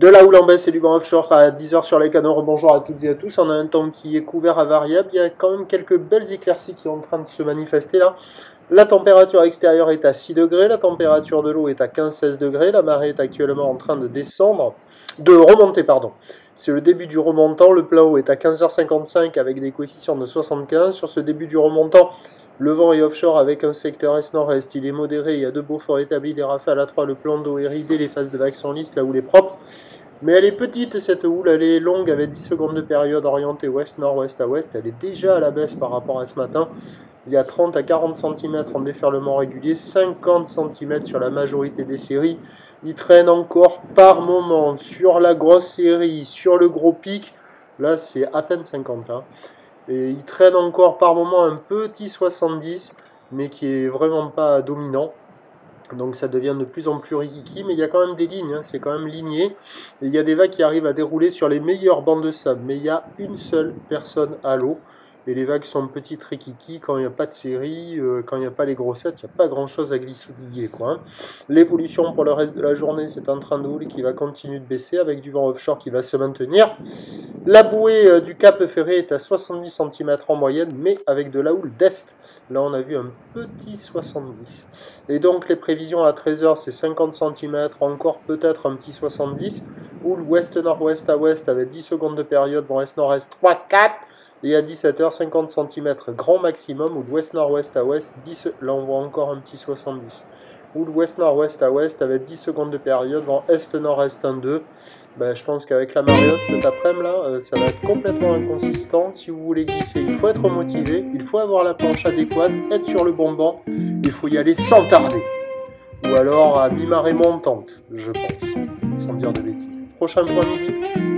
De la houle en baisse et du vent offshore à 10h sur les canaux. Bonjour à toutes et à tous. On a un temps qui est couvert à variable. Il y a quand même quelques belles éclaircies qui sont en train de se manifester là. La température extérieure est à 6 degrés. La température de l'eau est à 15-16 degrés. La marée est actuellement en train de remonter, pardon. C'est le début du remontant. Le plein eau est à 15h55 avec des coefficients de 75. Sur ce début du remontant, le vent est offshore avec un secteur est-nord-est. Il est modéré. Il y a 2 beaux forts établis, des rafales à 3. Le plan d'eau est ridé. Les phases de vagues sont lisses. La houle est propre. Mais elle est petite cette houle, elle est longue avec 10 secondes de période orientée ouest, nord-ouest à ouest. Elle est déjà à la baisse par rapport à ce matin. Il y a 30 à 40 cm en déferlement régulier, 50 cm sur la majorité des séries. Il traîne encore par moment sur la grosse série, sur le gros pic. Là, c'est à peine 50. Hein. Et il traîne encore par moment un petit 70, mais qui est vraiment pas dominant. Donc ça devient de plus en plus rikiki, mais il y a quand même des lignes, hein, c'est quand même ligné. Et il y a des vagues qui arrivent à dérouler sur les meilleures bandes de sable, mais il y a une seule personne à l'eau. Et les vagues sont petites rikiki, quand il n'y a pas de série, quand il n'y a pas les grossettes, il n'y a pas grand chose à glissouiller, quoi. Hein. Les pollutions pour le reste de la journée, c'est un train de houle qui va continuer de baisser avec du vent offshore qui va se maintenir. La bouée du Cap Ferré est à 70 cm en moyenne, mais avec de la houle d'est. Là, on a vu un petit 70. Et donc, les prévisions à 13h, c'est 50 cm, encore peut-être un petit 70. Houle ouest-nord-ouest à ouest avec 10 secondes de période, vent est-nord-est 3-4. Et à 17h, 50 cm grand maximum, ou ouest-nord-ouest à ouest, 10, là on voit encore un petit 70. Ou ouest-nord-ouest à ouest avec 10 secondes de période, vent est-nord-est 1-2. Ben, je pense qu'avec la marée haute cet après-midi, là, ça va être complètement inconsistant. Si vous voulez glisser, il faut être motivé, il faut avoir la planche adéquate, être sur le bon banc, il faut y aller sans tarder. Ou alors à mi-marée montante, je pense, sans dire de bêtises. Prochain point midi.